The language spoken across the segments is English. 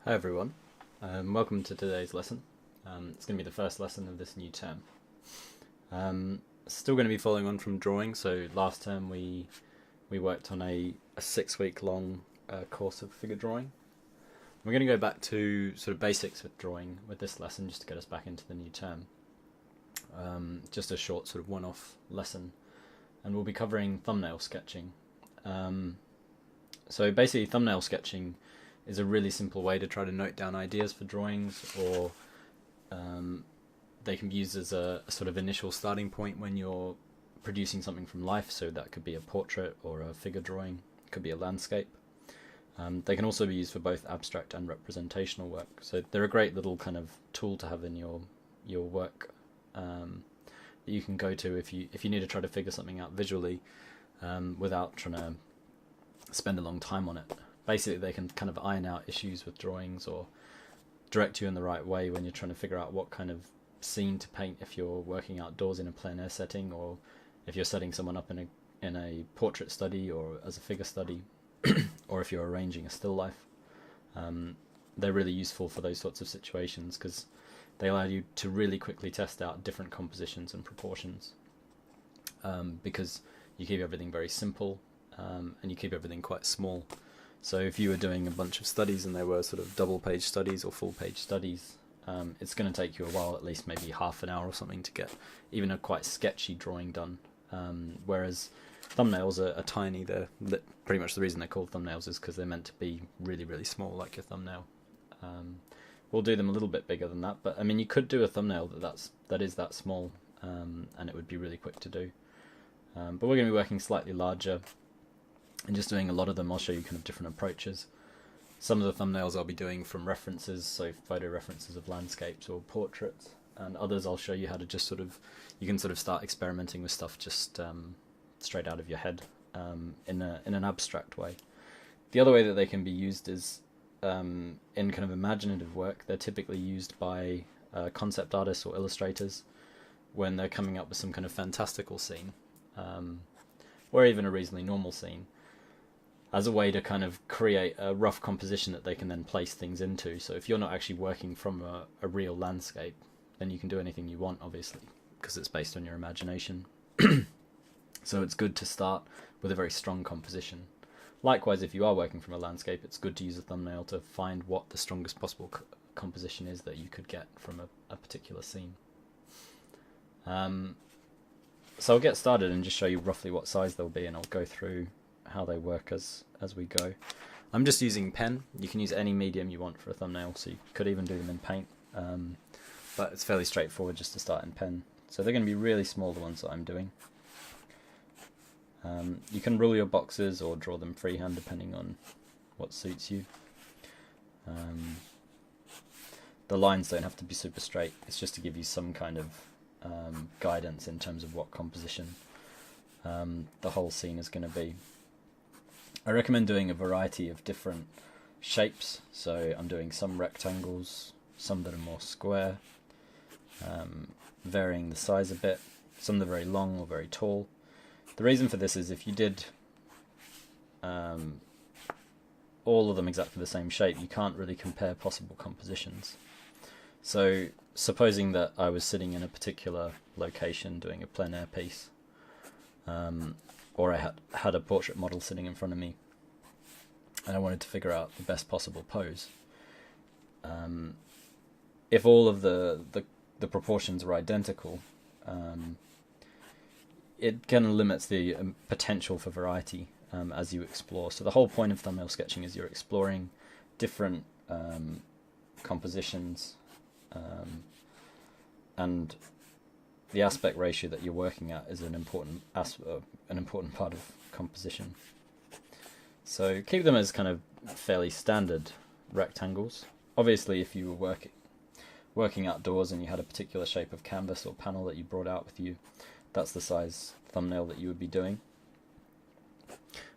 Hi everyone, welcome to today's lesson. It's going to be the first lesson of this new term. Still going to be following on from drawing, so last term we worked on a 6-week long course of figure drawing. We're going to go back to sort of basics with drawing with this lesson just to get us back into the new term. Just a short sort of one-off lesson, and we'll be covering thumbnail sketching. So basically thumbnail sketching is a really simple way to try to note down ideas for drawings, or they can be used as a sort of initial starting point when you're producing something from life. So that could be a portrait or a figure drawing, it could be a landscape. They can also be used for both abstract and representational work. So they're a great little kind of tool to have in your work that you can go to if you need to try to figure something out visually without trying to spend a long time on it. Basically, they can kind of iron out issues with drawings or direct you in the right way when you're trying to figure out what kind of scene to paint if you're working outdoors in a plein air setting, or if you're setting someone up in a portrait study or as a figure study, or if you're arranging a still life. They're really useful for those sorts of situations because they allow you to really quickly test out different compositions and proportions, because you keep everything very simple and you keep everything quite small. So if you were doing a bunch of studies and they were sort of double-page studies or full-page studies, it's going to take you a while, at least maybe half an hour or something, to get even a quite sketchy drawing done. Whereas thumbnails are tiny. They're pretty much the reason they're called thumbnails is because they're meant to be really, really small, like your thumbnail. We'll do them a little bit bigger than that, but I mean, you could do a thumbnail that is that small, and it would be really quick to do. But we're going to be working slightly larger and just doing a lot of them. I'll show you kind of different approaches. Some of the thumbnails I'll be doing from references, so photo references of landscapes or portraits, and others I'll show you how to just sort of, you can sort of start experimenting with stuff just straight out of your head in an abstract way. The other way that they can be used is in kind of imaginative work. They're typically used by concept artists or illustrators when they're coming up with some kind of fantastical scene, or even a reasonably normal scene, as a way to kind of create a rough composition that they can then place things into. So if you're not actually working from a real landscape, then you can do anything you want, obviously, because it's based on your imagination. So it's good to start with a very strong composition. Likewise, if you are working from a landscape, it's good to use a thumbnail to find what the strongest possible composition is that you could get from a particular scene. So I'll get started and just show you roughly what size they'll be, and I'll go through how they work as we go. I'm just using pen. You can use any medium you want for a thumbnail, so you could even do them in paint, but it's fairly straightforward just to start in pen. So they're going to be really small, the ones that I'm doing. You can rule your boxes or draw them freehand depending on what suits you. The lines don't have to be super straight, it's just to give you some kind of guidance in terms of what composition the whole scene is going to be. I recommend doing a variety of different shapes, so I'm doing some rectangles, some that are more square, varying the size a bit, some that are very long or very tall. The reason for this is if you did all of them exactly the same shape, you can't really compare possible compositions. So supposing that I was sitting in a particular location doing a plein air piece, or I had a portrait model sitting in front of me, and I wanted to figure out the best possible pose. If all of the proportions are identical, it kind of limits the potential for variety as you explore. So the whole point of thumbnail sketching is you're exploring different compositions, and the aspect ratio that you're working at is an important part of composition. So keep them as kind of fairly standard rectangles. Obviously, if you were working outdoors and you had a particular shape of canvas or panel that you brought out with you, that's the size thumbnail that you would be doing.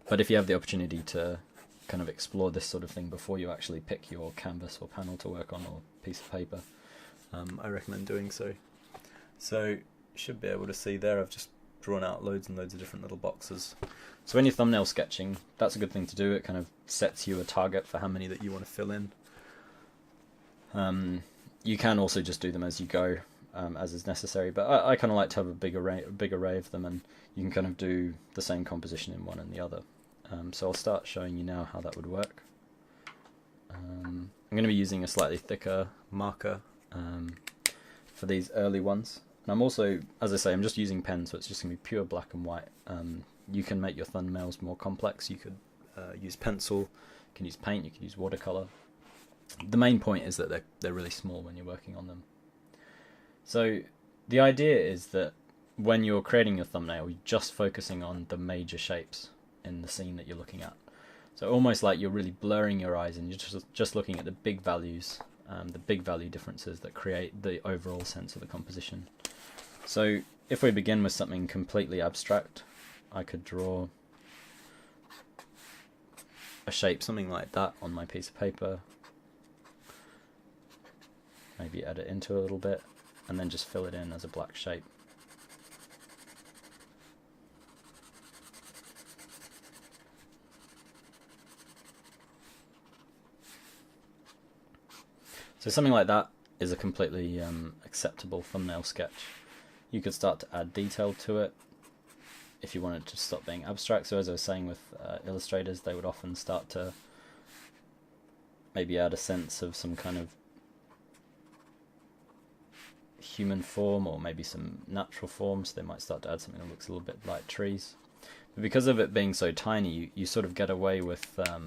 But if you have the opportunity to kind of explore this sort of thing before you actually pick your canvas or panel to work on, or piece of paper, I recommend doing so. So you should be able to see there I've just drawn out loads and loads of different little boxes. So when you're thumbnail sketching, that's a good thing to do. It kind of sets you a target for how many that you want to fill in. You can also just do them as you go, as is necessary, but I kind of like to have a big array of them, and you can kind of do the same composition in one and the other. So I'll start showing you now how that would work. I'm going to be using a slightly thicker marker for these early ones. And I'm also, as I say, I'm just using pen, so it's just going to be pure black and white. You can make your thumbnails more complex. You could use pencil, you can use paint, you can use watercolor. The main point is that they're really small when you're working on them. So the idea is that when you're creating your thumbnail, you're just focusing on the major shapes in the scene that you're looking at. So almost like you're really blurring your eyes and you're just looking at the big values, the big value differences that create the overall sense of the composition. So if we begin with something completely abstract, I could draw a shape, something like that, on my piece of paper. Maybe add it into a little bit, and then just fill it in as a black shape. So something like that is a completely acceptable thumbnail sketch. You could start to add detail to it if you wanted to stop being abstract. So as I was saying with illustrators, they would often start to maybe add a sense of some kind of human form, or maybe some natural forms. They might start to add something that looks a little bit like trees. But because of it being so tiny, you sort of get away with a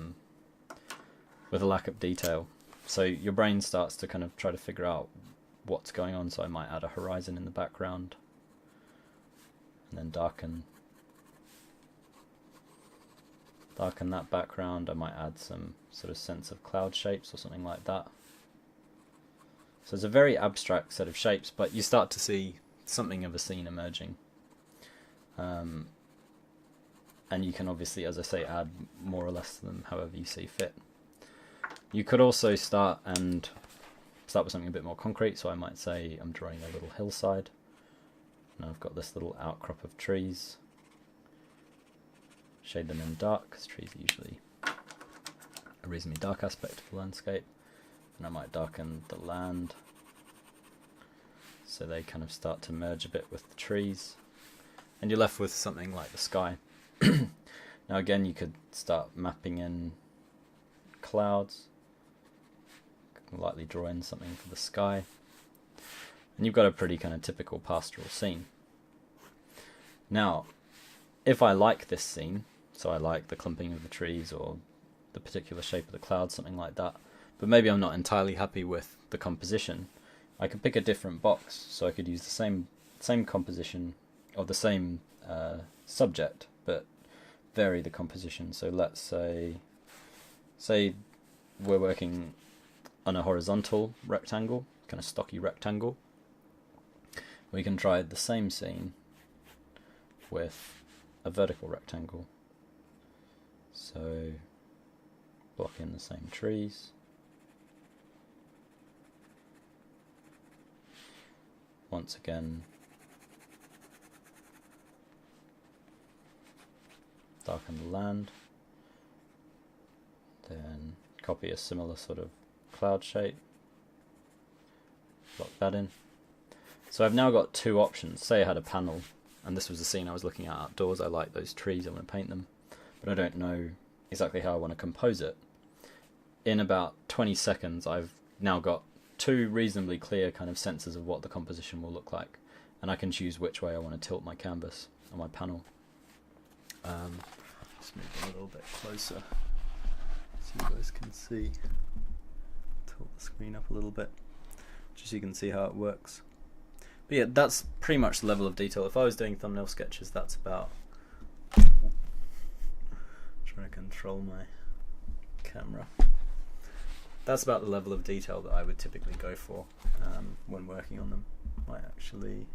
lack of detail. So your brain starts to kind of try to figure out what's going on. So I might add a horizon in the background, and then darken that background. I might add some sort of sense of cloud shapes or something like that. So it's a very abstract set of shapes, but you start to see something of a scene emerging. And you can obviously, as I say, add more or less to them however you see fit. You could also start with something a bit more concrete. So I might say I'm drawing a little hillside, and I've got this little outcrop of trees. Shade them in dark, because trees are usually a reasonably dark aspect of the landscape. And I might darken the land so they kind of start to merge a bit with the trees, and you're left with something like the sky. Now again, you could start mapping in clouds, lightly draw in something for the sky, and you've got a pretty kind of typical pastoral scene. Now, if I like this scene, so I like the clumping of the trees or the particular shape of the clouds, something like that, but maybe I'm not entirely happy with the composition, I could pick a different box. So I could use the same composition or the same subject, but vary the composition. So let's say we're working on a horizontal rectangle, kind of stocky rectangle. We can try the same scene with a vertical rectangle. So block in the same trees. Once again, darken the land, then copy a similar sort of cloud shape, block that in. So I've now got two options. Say I had a panel, and this was the scene I was looking at outdoors. I like those trees, I want to paint them, but I don't know exactly how I want to compose it. In about 20 seconds, I've now got two reasonably clear kind of senses of what the composition will look like, and I can choose which way I want to tilt my canvas or my panel. Just move it a little bit closer so you guys can see. Tilt the screen up a little bit just so you can see how it works. But yeah, that's pretty much the level of detail. If I was doing thumbnail sketches, that's about... trying to control my camera. That's about the level of detail that I would typically go for when working on them. Might actually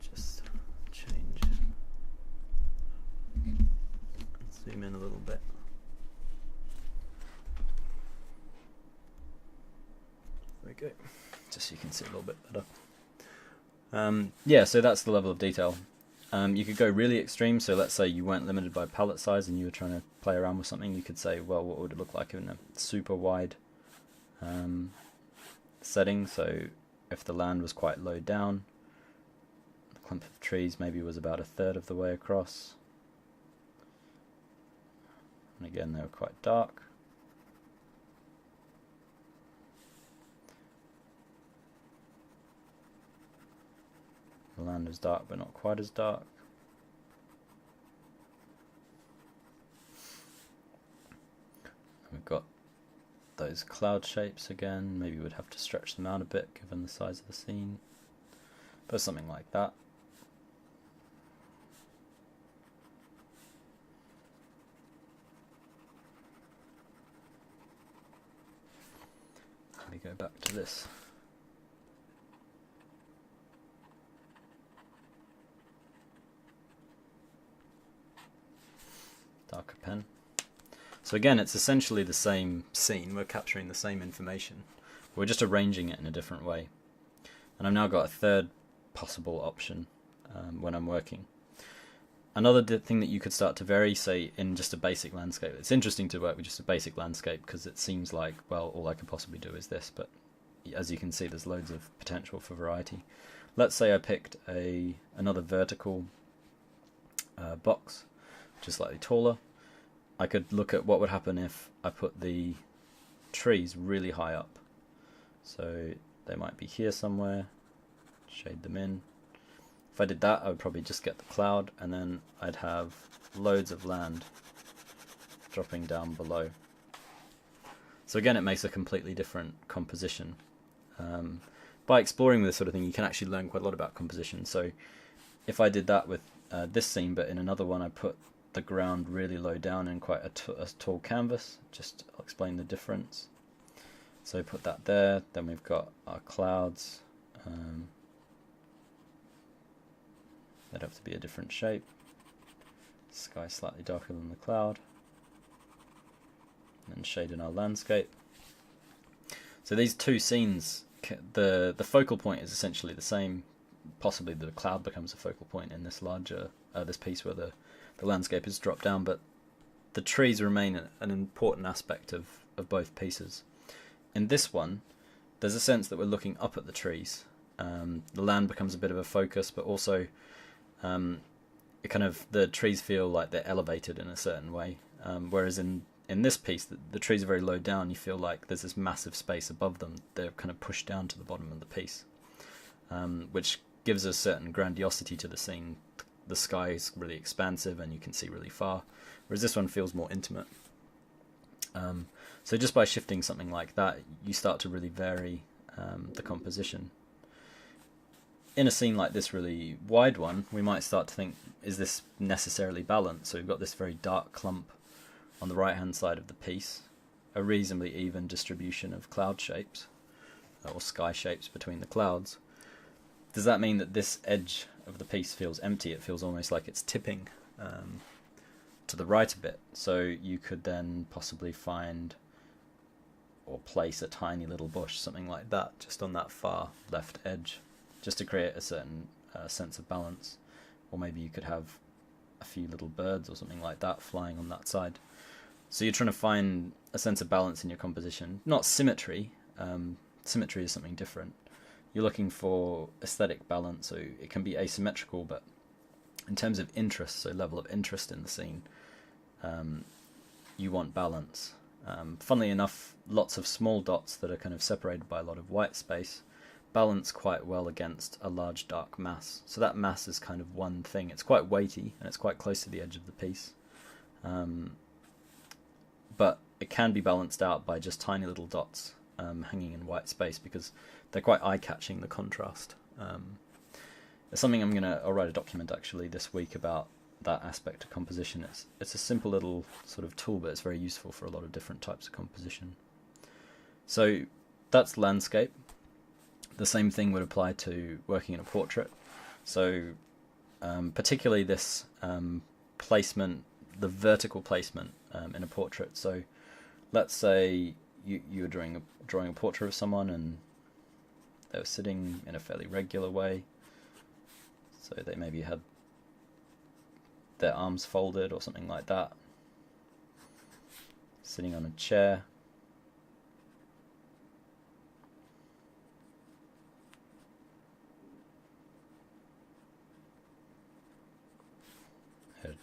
just change, zoom in a little bit. There we go, just so you can see a little bit better. Yeah, so that's the level of detail. You could go really extreme, so let's say you weren't limited by palette size and you were trying to play around with something. You could say, well, what would it look like in a super wide setting. So if the land was quite low down, the clump of trees maybe was about 1/3 of the way across. And again, they were quite dark. The land was dark, but not quite as dark. We've got those cloud shapes again. Maybe we'd have to stretch them out a bit given the size of the scene, but something like that. Let me go back to this. Darker pen. So again, it's essentially the same scene. We're capturing the same information. We're just arranging it in a different way. And I've now got a third possible option when I'm working. Another thing that you could start to vary, say, in just a basic landscape. It's interesting to work with just a basic landscape because it seems like, well, all I could possibly do is this. But as you can see, there's loads of potential for variety. Let's say I picked another vertical box, which is slightly taller. I could look at what would happen if I put the trees really high up. So they might be here somewhere, shade them in. If I did that, I would probably just get the cloud, and then I'd have loads of land dropping down below. So again, it makes a completely different composition. By exploring this sort of thing, you can actually learn quite a lot about composition. So if I did that with this scene, but in another one I put the ground really low down in quite a tall canvas, just I'll explain the difference. So put that there, then we've got our clouds. They'd have to be a different shape. Sky slightly darker than the cloud. And shade in our landscape. So these two scenes, the focal point is essentially the same. Possibly the cloud becomes a focal point in this larger, this piece where the landscape is dropped down, but the trees remain an important aspect of both pieces. In this one, there's a sense that we're looking up at the trees. The land becomes a bit of a focus, but also the trees feel like they're elevated in a certain way. Whereas in this piece, the trees are very low down. You feel like there's this massive space above them. They're kind of pushed down to the bottom of the piece, which gives a certain grandiosity to the scene. The sky is really expansive and you can see really far, whereas this one feels more intimate. So just by shifting something like that, you start to really vary the composition. In a scene like this really wide one, we might start to think, is this necessarily balanced? So we've got this very dark clump on the right hand side of the piece, a reasonably even distribution of cloud shapes or sky shapes between the clouds. Does that mean that this edge of the piece feels empty? It feels almost like it's tipping to the right a bit. So you could then possibly find or place a tiny little bush, something like that, just on that far left edge, just to create a certain sense of balance. Or maybe you could have a few little birds or something like that flying on that side. So you're trying to find a sense of balance in your composition, not symmetry. Symmetry is something different. You're looking for aesthetic balance, so it can be asymmetrical, but in terms of interest, so level of interest in the scene, you want balance. Funnily enough, lots of small dots that are kind of separated by a lot of white space balance quite well against a large dark mass. So that mass is kind of one thing. It's quite weighty and it's quite close to the edge of the piece. But it can be balanced out by just tiny little dots hanging in white space because they're quite eye-catching, the contrast. It's something I'll write a document actually this week about that aspect of composition. It's a simple little sort of tool, but it's very useful for a lot of different types of composition. So that's landscape. The same thing would apply to working in a portrait. So particularly this placement, the vertical placement in a portrait. So let's say you were drawing a portrait of someone and they were sitting in a fairly regular way. So they maybe had their arms folded or something like that, sitting on a chair.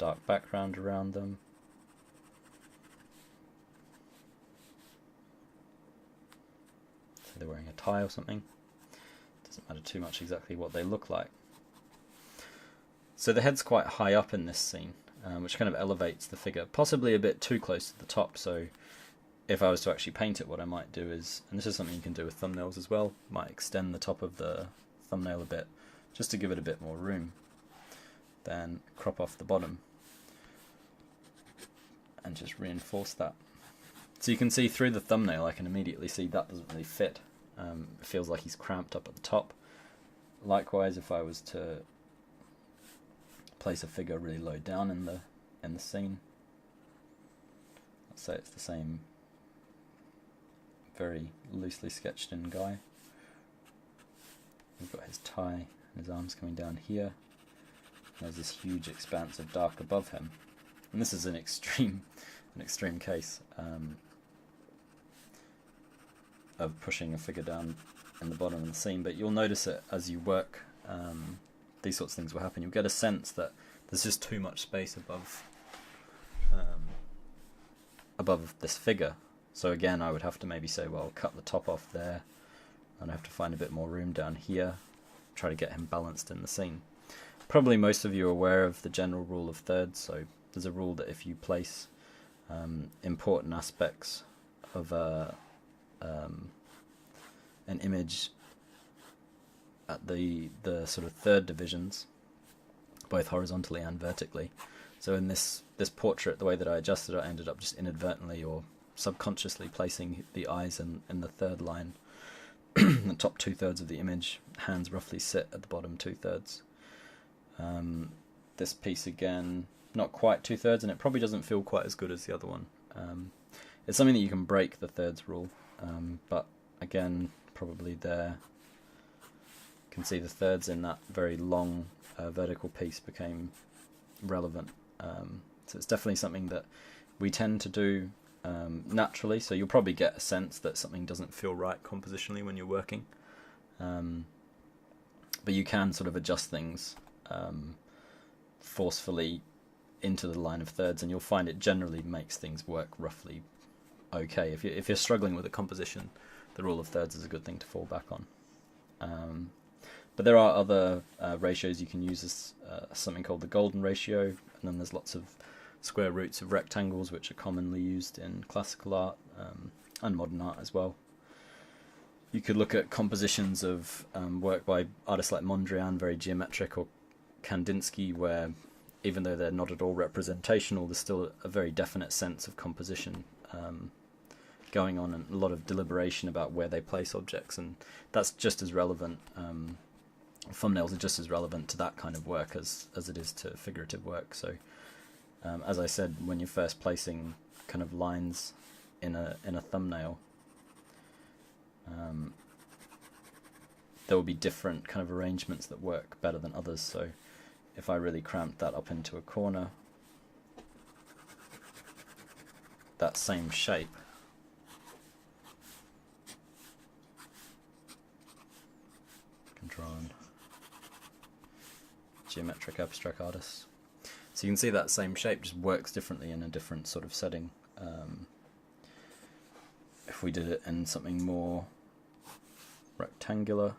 dark background around them. So they're wearing a tie or something. Doesn't matter too much exactly what they look like. So the head's quite high up in this scene, which kind of elevates the figure, possibly a bit too close to the top. So if I was to actually paint it, what I might do is, and this is something you can do with thumbnails as well, might extend the top of the thumbnail a bit, just to give it a bit more room. Then crop off the bottom and just reinforce that. So you can see through the thumbnail, I can immediately see that doesn't really fit. It feels like he's cramped up at the top. Likewise, if I was to place a figure really low down in the scene, let's say it's the same very loosely sketched in guy. We've got his tie and his arms coming down here. There's this huge expanse of dark above him, and this is an extreme case of pushing a figure down in the bottom of the scene. But you'll notice it as you work. These sorts of things will happen. You'll get a sense that there's just too much space above this figure. So again, I would have to maybe say, well, cut the top off there, and I have to find a bit more room down here, try to get him balanced in the scene. Probably most of you are aware of the general rule of thirds. So there's a rule that if you place important aspects of an image at the sort of third divisions, both horizontally and vertically. So in this portrait, the way that I adjusted it, I ended up just inadvertently or subconsciously placing the eyes in the third line, the top 2/3 of the image. Hands roughly sit at the bottom 2/3. This piece again, not quite 2/3, and it probably doesn't feel quite as good as the other one. It's something that you can break the thirds rule, but again, probably there. You can see the thirds in that very long vertical piece became relevant. So it's definitely something that we tend to do naturally, so you'll probably get a sense that something doesn't feel right compositionally when you're working. But you can sort of adjust things forcefully into the line of thirds, and you'll find it generally makes things work roughly okay. If you're struggling with a composition, the rule of thirds is a good thing to fall back on. But there are other ratios you can use, as something called the golden ratio, and then there's lots of square roots of rectangles which are commonly used in classical art and modern art as well. You could look at compositions of work by artists like Mondrian, very geometric, or Kandinsky, where even though they're not at all representational, there's still a very definite sense of composition going on, and a lot of deliberation about where they place objects, and that's just as relevant. Thumbnails are just as relevant to that kind of work as it is to figurative work. So as I said, when you're first placing kind of lines in a thumbnail, there will be different kind of arrangements that work better than others. So if I really cramped that up into a corner, that same shape can draw on geometric abstract artists. So you can see that same shape just works differently in a different sort of setting. If we did it in something more rectangular,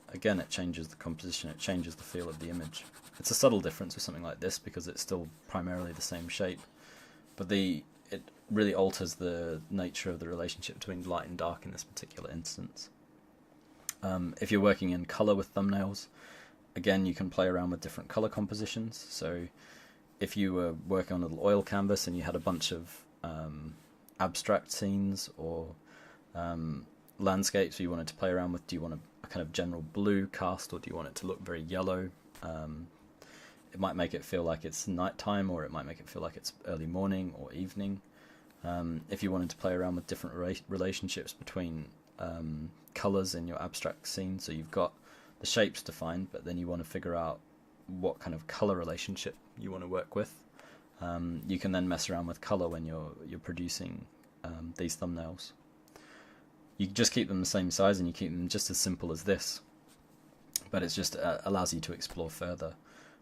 again it changes the composition, it changes the feel of the image. It's a subtle difference with something like this because it's still primarily the same shape, but it really alters the nature of the relationship between light and dark in this particular instance. If you're working in colour with thumbnails, again you can play around with different colour compositions. So if you were working on a little oil canvas and you had a bunch of abstract scenes or landscapes you wanted to play around with, do you want a kind of general blue cast, or do you want it to look very yellow? It might make it feel like it's nighttime, or it might make it feel like it's early morning or evening. If you wanted to play around with different relationships between colours in your abstract scene, so you've got the shapes defined, but then you want to figure out what kind of colour relationship you want to work with. You can then mess around with colour when you're producing these thumbnails. You just keep them the same size and you keep them just as simple as this, but it's just allows you to explore further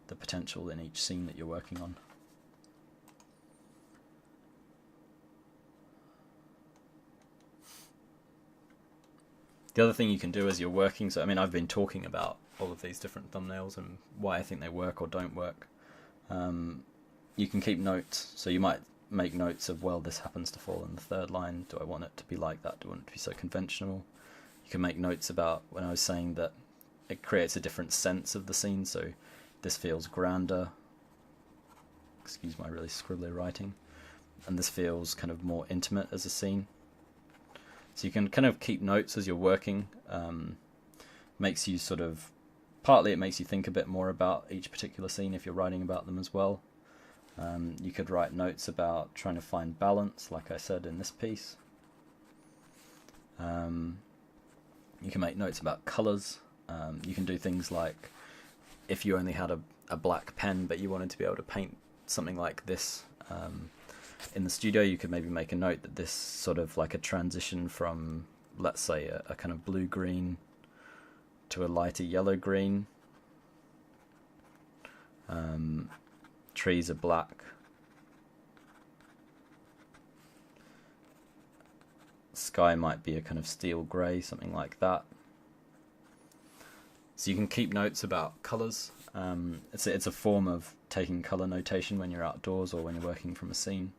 the potential in each scene that you're working on. The other thing you can do as you're working, so I mean I've been talking about all of these different thumbnails and why I think they work or don't work. You can keep notes, so you might make notes of, well, this happens to fall in the third line, do I want it to be like that, do I want it to be so conventional? You can make notes about when I was saying that it creates a different sense of the scene, so this feels grander, excuse my really scribbly writing, and this feels kind of more intimate as a scene. So you can kind of keep notes as you're working. Makes you sort of, partly it makes you think a bit more about each particular scene if you're writing about them as well. You could write notes about trying to find balance, like I said in this piece. You can make notes about colours. You can do things like, if you only had a black pen but you wanted to be able to paint something like this in the studio, you could maybe make a note that this sort of like a transition from, let's say, a kind of blue-green to a lighter yellow-green. Trees are black. Sky might be a kind of steel grey, something like that. So you can keep notes about colours. It's a form of taking colour notation when you're outdoors or when you're working from a scene.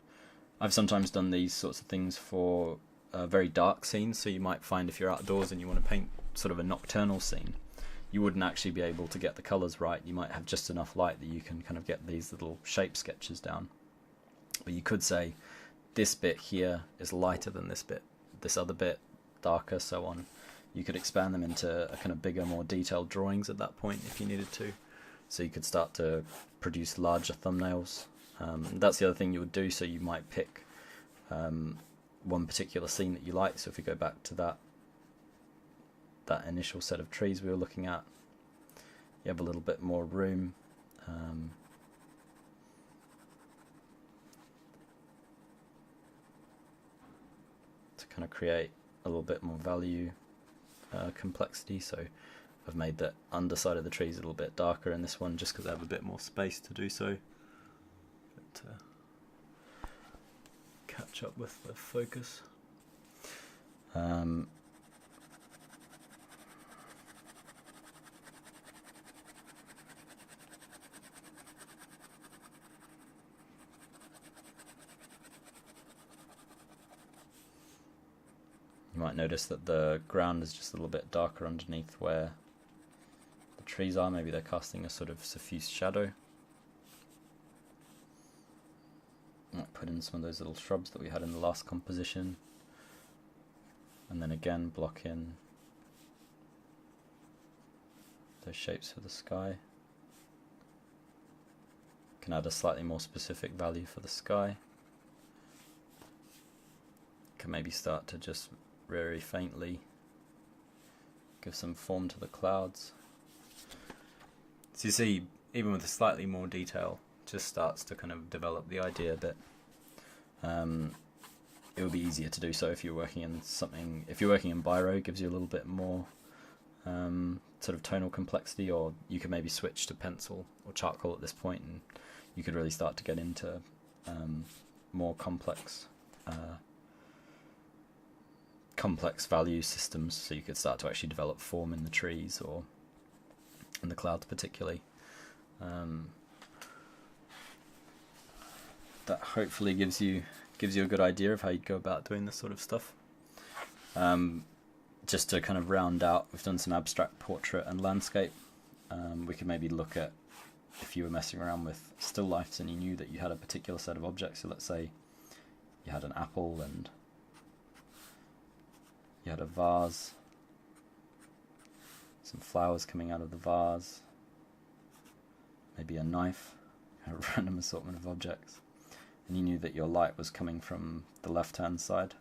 I've sometimes done these sorts of things for very dark scenes, so you might find if you're outdoors and you want to paint sort of a nocturnal scene, you wouldn't actually be able to get the colours right. You might have just enough light that you can kind of get these little shape sketches down. But you could say, this bit here is lighter than this bit, this other bit darker, so on. You could expand them into a kind of bigger, more detailed drawings at that point if you needed to. So you could start to produce larger thumbnails. That's the other thing you would do, so you might pick one particular scene that you like. So if we go back to that initial set of trees we were looking at, you have a little bit more room. To kind of create a little bit more value, complexity. So I've made the underside of the trees a little bit darker in this one just because I have a bit more space to do so. To catch up with the focus. You might notice that the ground is just a little bit darker underneath where the trees are. Maybe they're casting a sort of suffused shadow. Might put in some of those little shrubs that we had in the last composition. And then again block in those shapes for the sky. Can add a slightly more specific value for the sky. Can maybe start to just very faintly give some form to the clouds. So you see, even with a slightly more detail, just starts to kind of develop the idea a bit. It would be easier to do so if you're working in something. If you're working in biro, it gives you a little bit more sort of tonal complexity, or you could maybe switch to pencil or charcoal at this point, and you could really start to get into more complex value systems. So you could start to actually develop form in the trees or in the clouds, particularly. That hopefully gives you a good idea of how you'd go about doing this sort of stuff. Just to kind of round out, we've done some abstract portrait and landscape. We could maybe look at, if you were messing around with still lifes and you knew that you had a particular set of objects, so let's say you had an apple and you had a vase, some flowers coming out of the vase, maybe a knife, a random assortment of objects, and you knew that your light was coming from the left-hand side.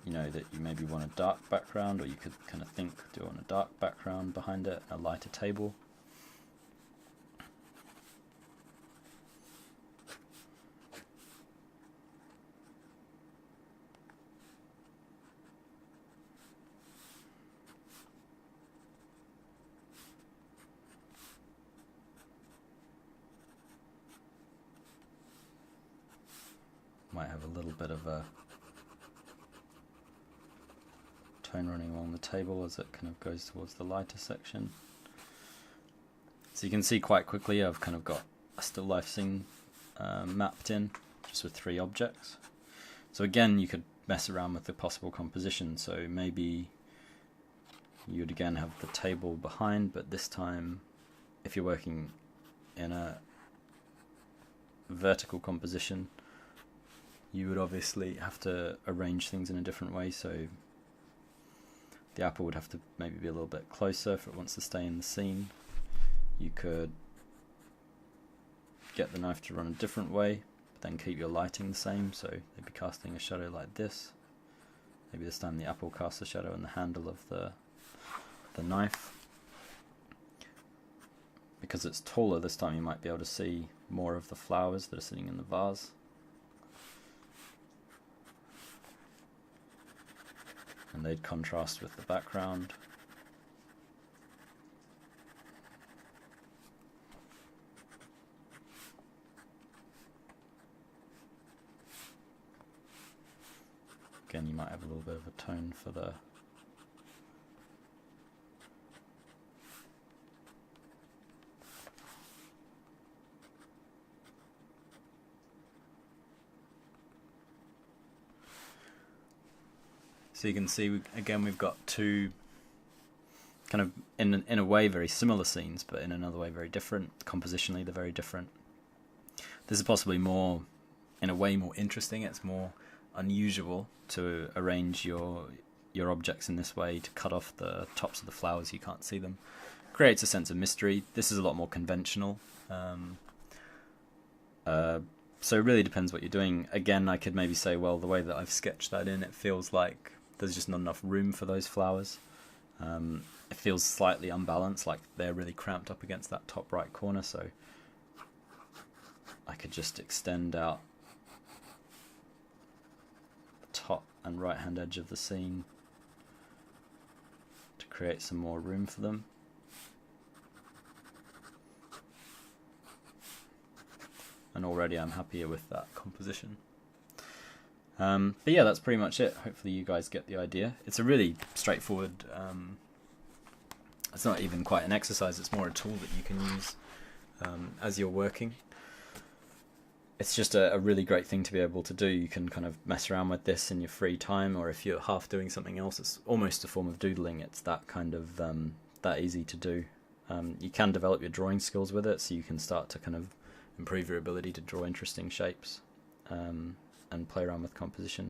You know that you maybe want a dark background, or you could kind of think, do you want a dark background behind it, a lighter table? might have a little bit of a tone running along the table as it kind of goes towards the lighter section. So you can see quite quickly I've kind of got a still life scene mapped in, just with 3 objects. So again, you could mess around with the possible composition. So maybe you'd again have the table behind, but this time, if you're working in a vertical composition, you would obviously have to arrange things in a different way. So the apple would have to maybe be a little bit closer if it wants to stay in the scene. You could get the knife to run a different way, but then keep your lighting the same, so they'd be casting a shadow like this. Maybe this time the apple casts a shadow on the handle of the knife. Because it's taller this time, you might be able to see more of the flowers that are sitting in the vase. And they'd contrast with the background. Again, you might have a little bit of a tone for the so you can see again we've got 2 kind of in a way very similar scenes, but in another way very different. Compositionally they're very different. This is possibly more, in a way, more interesting. It's more unusual to arrange your objects in this way, to cut off the tops of the flowers, you can't see them. Creates a sense of mystery. This is a lot more conventional. So it really depends what you're doing. Again, I could maybe say, well, the way that I've sketched that in, it feels like there's just not enough room for those flowers. It feels slightly unbalanced, like they're really cramped up against that top right corner, so I could just extend out the top and right hand edge of the scene to create some more room for them. And already I'm happier with that composition. But yeah, that's pretty much it. Hopefully you guys get the idea. It's a really straightforward, it's not even quite an exercise, it's more a tool that you can use as you're working. It's just a really great thing to be able to do. You can kind of mess around with this in your free time, or if you're half doing something else, it's almost a form of doodling. It's that kind of, that easy to do. You can develop your drawing skills with it, so you can start to kind of improve your ability to draw interesting shapes and play around with composition.